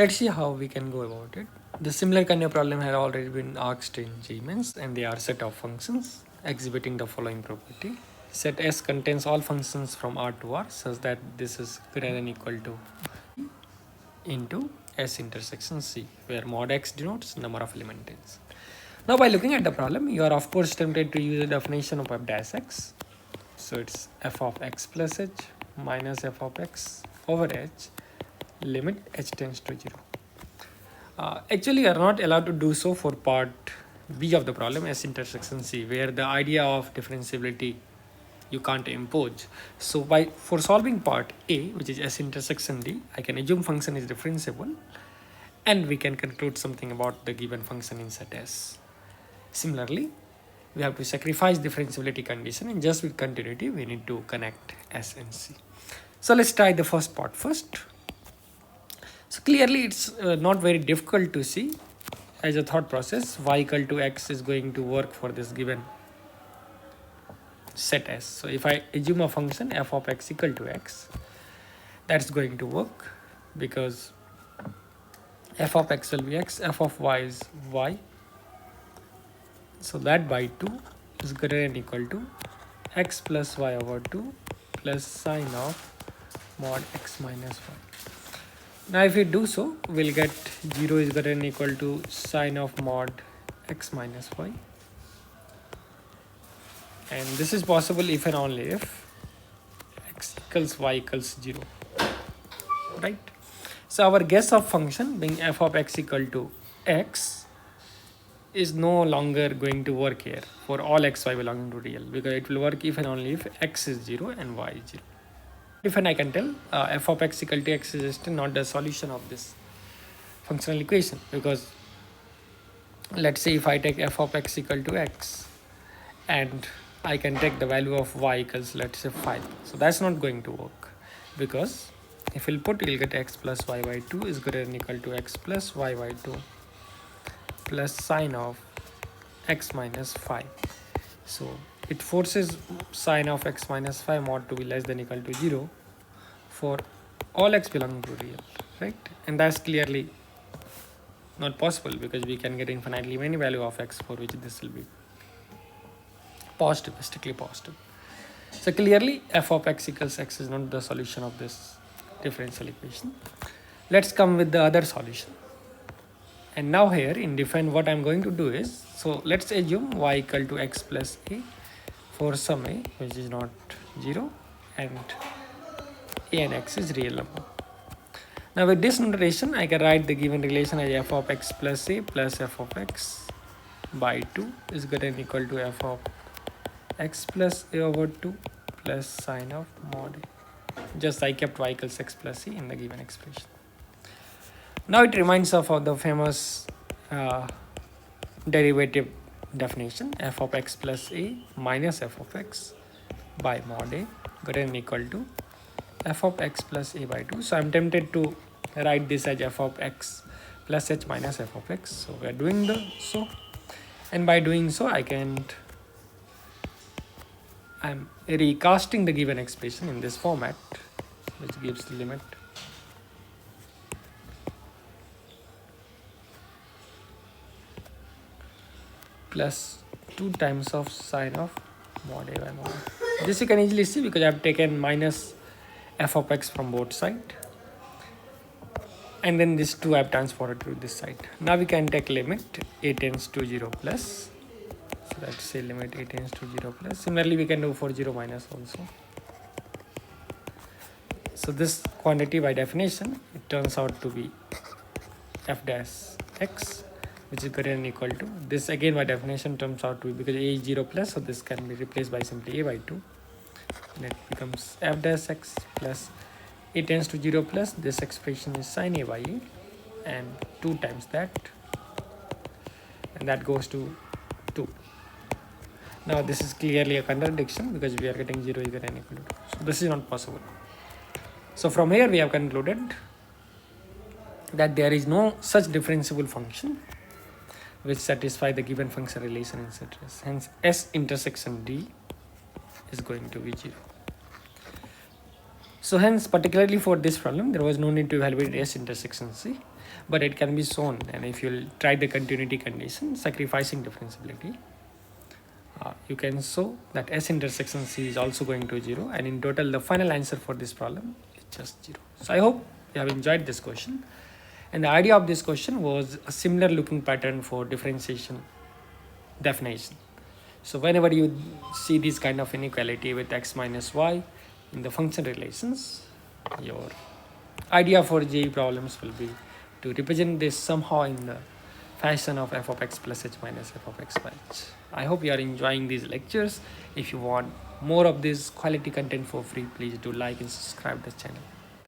Let's see how we can go about it. The similar kind of problem had already been asked in Siemens, and they are set of functions exhibiting the following property. Set S contains all functions from R to R such that this is greater than equal to into S intersection C, where mod X denotes number of elements. Now by looking at the problem, you are of course tempted to use the definition of f dash x. So it's f of x plus h minus f of x over h limit h tends to 0. Actually, you are not allowed to do so for part B of the problem, S intersection C, where the idea of differentiability you can't impose. So for solving part A, which is S intersection D, I can assume function is differentiable, and we can conclude something about the given function in set S. Similarly, we have to sacrifice differentiability condition, and just with continuity we need to connect S and C. So let's try the first part first. So clearly it's not very difficult to see as a thought process y equal to x is going to work for this given set S. So if I assume a function f of x equal to x, that's going to work because f of x will be x, f of y is y. So that by 2 is greater than equal to x plus y over 2 plus sine of mod x minus y. Now if we do so, we'll get 0 is greater than equal to sine of mod x minus y. And this is possible if and only if x equals y equals 0, right? So our guess of function being f of x equal to x is no longer going to work here for all xy belonging to real, because it will work if and only if x is 0 and y is 0. If and I can tell f of x equal to x is still not the solution of this functional equation, because let's say if I take f of x equal to x and I can take the value of y equals, let's say 5. So that's not going to work, because if we'll put, you'll get x plus y by 2 is greater than equal to x plus y by 2 plus sine of x minus 5. So it forces sine of x minus 5 mod to be less than equal to 0 for all x belonging to real, right? And that's clearly not possible, because we can get infinitely many value of x for which this will be positive, strictly positive. So clearly f of x equals x is not the solution of this differential equation. Let's come with the other solution. And now here in define, what I'm going to do is, so let's assume y equal to x plus a for some a which is not 0, and a and x is real number. Now with this notation, I can write the given relation as f of x plus a plus f of x by 2 is greater than equal to f of x plus a over 2 plus sine of mod a. Just I kept y equals x plus a in the given expression. Now it reminds of the famous derivative definition, f of x plus a minus f of x by mod a greater than equal to f of x plus a by 2. So I'm tempted to write this as f of x plus h minus f of x. So we are doing so, and by doing so I'm recasting the given expression in this format, which gives the limit plus 2 times of sine of mod a by mod a. This you can easily see because I have taken minus f of x from both sides, and then this 2 I have transported to this side. Now we can take limit a tends to 0 plus. So let's say limit a tends to 0 plus. Similarly we can do for 0 minus also. So this quantity by definition, it turns out to be f dash x, which is greater than equal to this. Again by definition turns out to be, because a is 0 plus, so this can be replaced by simply a by 2, and it becomes f dash x plus a tends to 0 plus, this expression is sine a by a, and 2 times that, and that goes to 2. Now this is clearly a contradiction, because we are getting 0 is greater than equal to 2. So this is not possible. So from here we have concluded that there is no such differentiable function which satisfy the given function relation in set S. Hence S intersection D is going to be 0. So hence, particularly for this problem, there was no need to evaluate S intersection C, but it can be shown. And if you try the continuity condition, sacrificing differentiability, you can show that S intersection C is also going to 0, and in total the final answer for this problem is just 0. So I hope you have enjoyed this question, and the idea of this question was a similar looking pattern for differentiation definition. So whenever you see this kind of inequality with x minus y in the function relations, your idea for JEE problems will be to represent this somehow in the fashion of f of x plus h minus f of x by h. I hope you are enjoying these lectures. If you want more of this quality content for free, please do like and subscribe the channel.